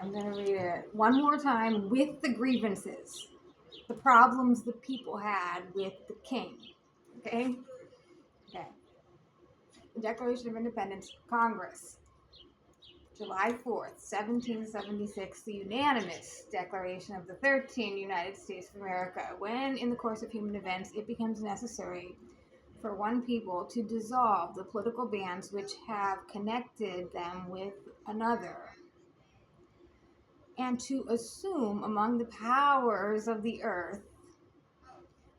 I'm going to read it one more time with the grievances, the problems the people had with the king. Okay? Okay. The Declaration of Independence, Congress, July 4th, 1776, the unanimous declaration of the 13 United States of America, when in the course of human events it becomes necessary for one people to dissolve the political bands which have connected them with another, and to assume among the powers of the earth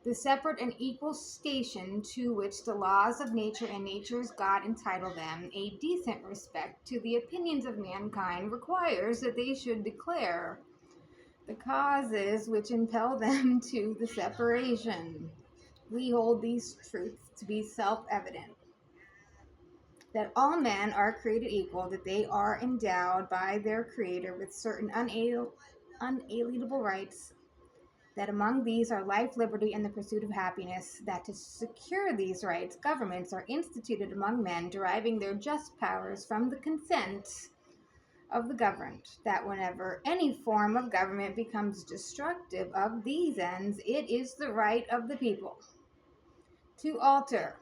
the separate and equal station to which the laws of nature and nature's God entitle them. A decent respect to the opinions of mankind requires that they should declare the causes which impel them to the separation. We hold these truths to be self-evident, that all men are created equal, that they are endowed by their Creator with certain unalienable rights, that among these are life, liberty, and the pursuit of happiness, that to secure these rights, governments are instituted among men, deriving their just powers from the consent of the governed, that whenever any form of government becomes destructive of these ends, it is the right of the people to alter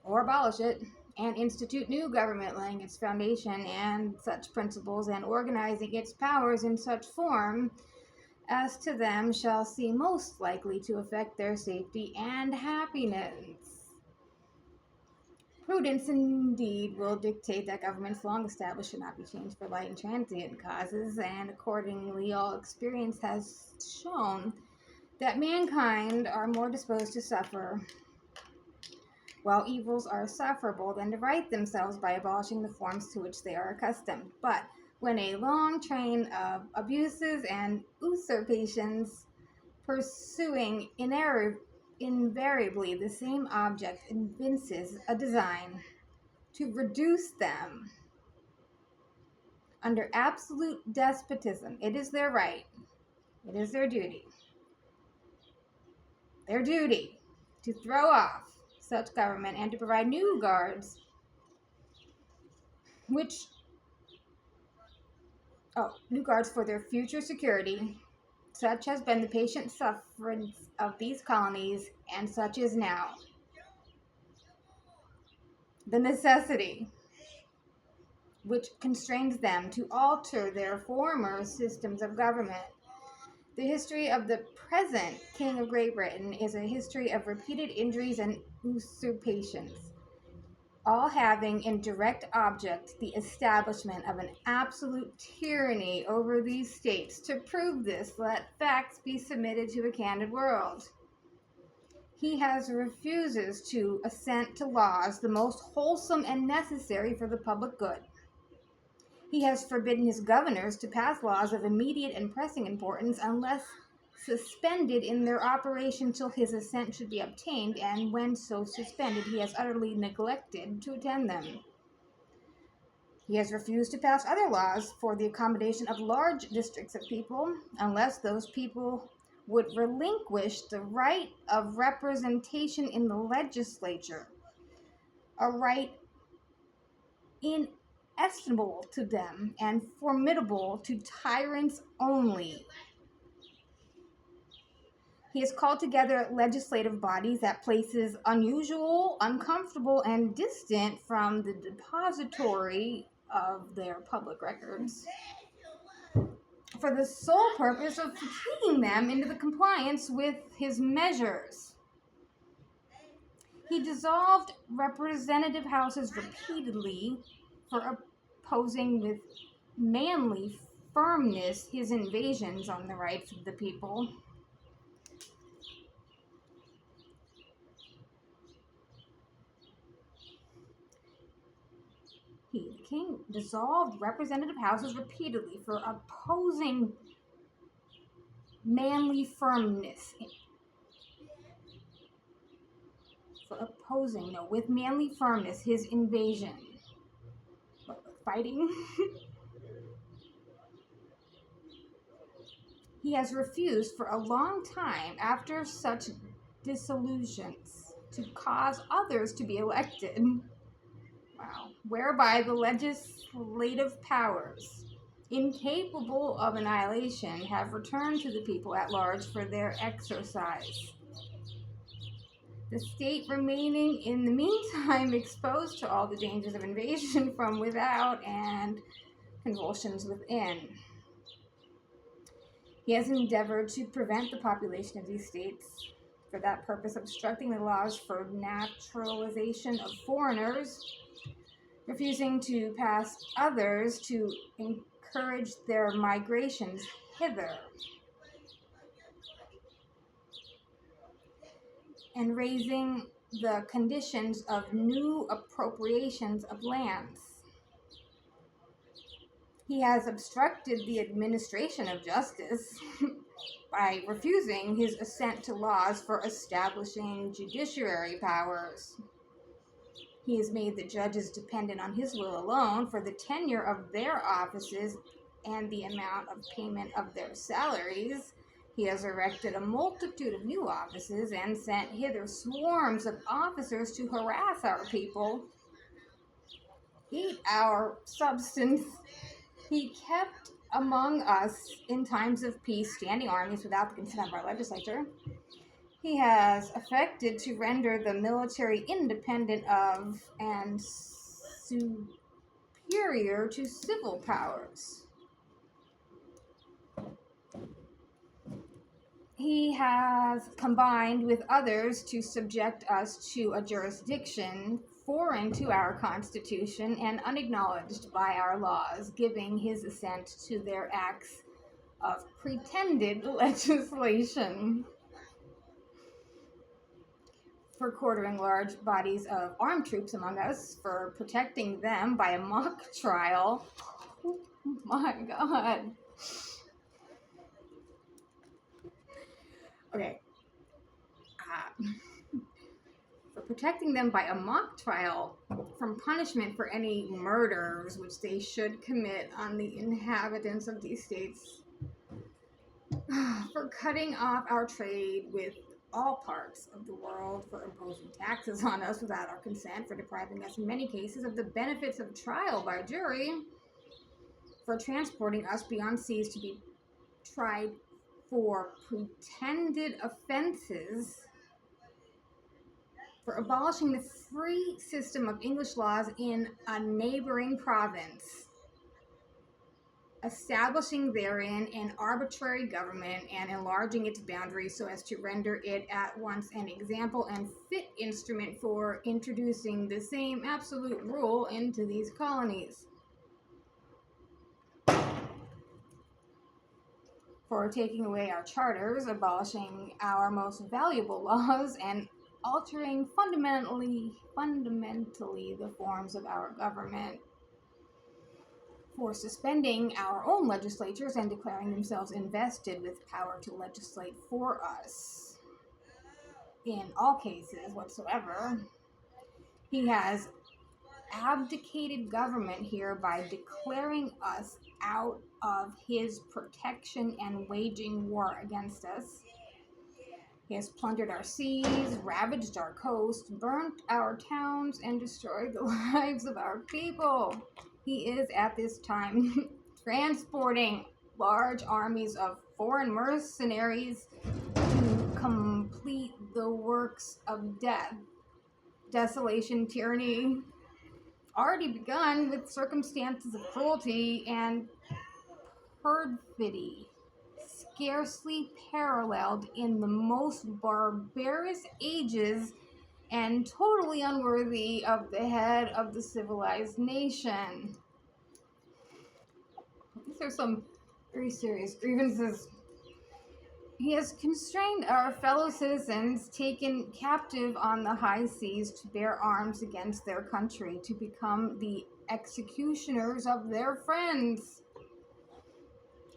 or abolish it, and institute new government, laying its foundation and such principles, and organizing its powers in such form as to them shall seem most likely to affect their safety and happiness. Prudence indeed will dictate that governments long established should not be changed for light and transient causes, and accordingly all experience has shown that mankind are more disposed to suffer while evils are sufferable than to right themselves by abolishing the forms to which they are accustomed. But when a long train of abuses and usurpations pursuing invariably the same object evinces a design to reduce them under absolute despotism, it is their right, it is their duty to throw off such government and to provide new guards new guards for their future security. Such has been the patient sufferance of these colonies, and such is now the necessity which constrains them to alter their former systems of government. The history of the present King of Great Britain is a history of repeated injuries and usurpations, all having in direct object the establishment of an absolute tyranny over these states. To prove this, let facts be submitted to a candid world. He refuses to assent to laws the most wholesome and necessary for the public good. He has forbidden his governors to pass laws of immediate and pressing importance unless suspended in their operation till his assent should be obtained, and when so suspended he has utterly neglected to attend them. He has refused to pass other laws for the accommodation of large districts of people, unless those people would relinquish the right of representation in the legislature, a right inestimable to them and formidable to tyrants only. He has called together legislative bodies at places unusual, uncomfortable, and distant from the depository of their public records, for the sole purpose of fatiguing them into the compliance with his measures. He dissolved representative houses repeatedly for opposing with manly firmness his invasions on the rights of the people. The king dissolved representative houses repeatedly for opposing manly firmness. With manly firmness his invasion. Fighting? He has refused for a long time after such dissolutions to cause others to be elected. Wow. Whereby the legislative powers incapable of annihilation, have returned to the people at large for their exercise. The state remaining in the meantime exposed to all the dangers of invasion from without and convulsions within. He has endeavored to prevent the population of these states, for that purpose obstructing the laws for naturalization of foreigners, refusing to pass others to encourage their migrations hither, and raising the conditions of new appropriations of lands. He has obstructed the administration of justice by refusing his assent to laws for establishing judiciary powers. He has made the judges dependent on his will alone for the tenure of their offices and the amount of payment of their salaries. He has erected a multitude of new offices and sent hither swarms of officers to harass our people, eat our substance. He kept among us in times of peace standing armies without the consent of our legislature. He has affected to render the military independent of and superior to civil powers. He has combined with others to subject us to a jurisdiction foreign to our Constitution and unacknowledged by our laws, giving his assent to their acts of pretended legislation, for quartering large bodies of armed troops among us, for protecting them by a mock trial. Oh my God. Okay. For protecting them by a mock trial from punishment for any murders which they should commit on the inhabitants of these states, for cutting off our trade with all parts of the world, for imposing taxes on us without our consent, for depriving us in many cases of the benefits of trial by jury, for transporting us beyond seas to be tried for pretended offenses, for abolishing the free system of English laws in a neighboring province, establishing therein an arbitrary government and enlarging its boundaries so as to render it at once an example and fit instrument for introducing the same absolute rule into these colonies, for taking away our charters, abolishing our most valuable laws, and altering fundamentally the forms of our government, for suspending our own legislatures and declaring themselves invested with power to legislate for us in all cases whatsoever. He has abdicated government here by declaring us out of his protection and waging war against us. He has plundered our seas, ravaged our coast, burnt our towns, and destroyed the lives of our people. He is at this time transporting large armies of foreign mercenaries to complete the works of death, desolation, tyranny, already begun with circumstances of cruelty and perfidy, scarcely paralleled in the most barbarous ages and totally unworthy of the head of the civilized nation. These are some very serious grievances. He has constrained our fellow citizens taken captive on the high seas to bear arms against their country, to become the executioners of their friends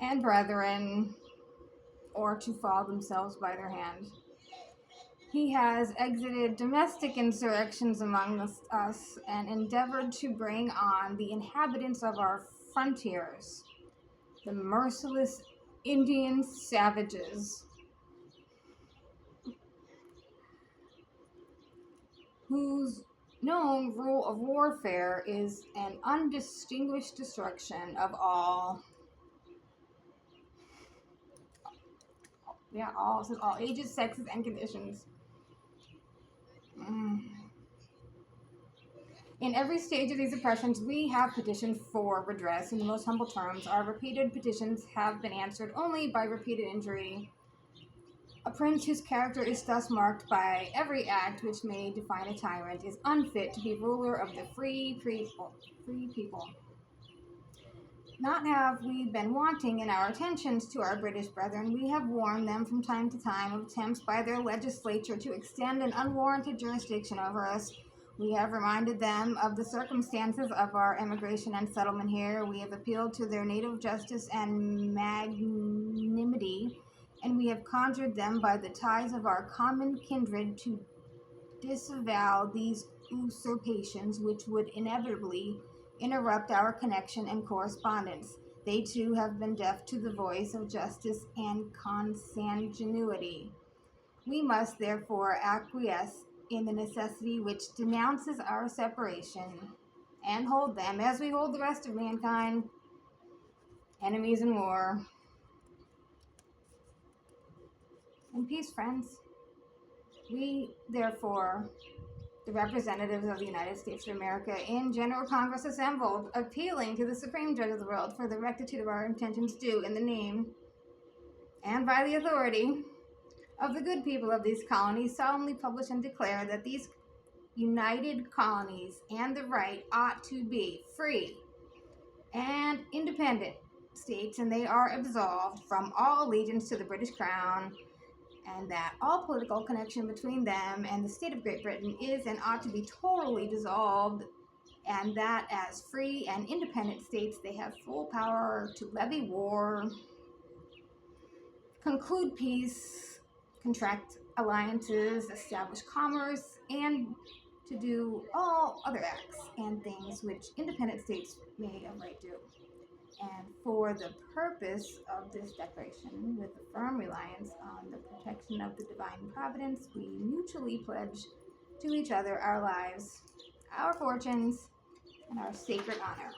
and brethren, or to fall themselves by their hand. He has exited domestic insurrections among us and endeavored to bring on the inhabitants of our frontiers, the merciless Indian savages, whose known rule of warfare is an undistinguished destruction of all Yeah, all, it says all ages, sexes, and conditions. Mm. In every stage of these oppressions, we have petitioned for redress in the most humble terms. Our repeated petitions have been answered only by repeated injury. A prince whose character is thus marked by every act which may define a tyrant is unfit to be ruler of the free people. Free people. Not have we been wanting in our attentions to our British brethren, we have warned them from time to time of attempts by their legislature to extend an unwarranted jurisdiction over us. We have reminded them of the circumstances of our emigration and settlement here. We have appealed to their native justice and magnanimity, and we have conjured them by the ties of our common kindred to disavow these usurpations which would inevitably interrupt our connection and correspondence. They too have been deaf to the voice of justice and consanguinity. We must therefore acquiesce in the necessity which denounces our separation and hold them, as we hold the rest of mankind, enemies in war. In peace, friends. We, therefore, the representatives of the United States of America in General Congress assembled, appealing to the Supreme Judge of the world for the rectitude of our intentions due in the name and by the authority of the good people of these colonies, solemnly publish and declare that these united colonies and the right ought to be free and independent states, and they are absolved from all allegiance to the British Crown, and that all political connection between them and the state of Great Britain is and ought to be totally dissolved, and that as free and independent states they have full power to levy war, conclude peace, contract alliances, establish commerce, and to do all other acts and things which independent states may of right do. And for the purpose of this declaration, with a firm reliance on the protection of the divine providence, we mutually pledge to each other our lives, our fortunes, and our sacred honor.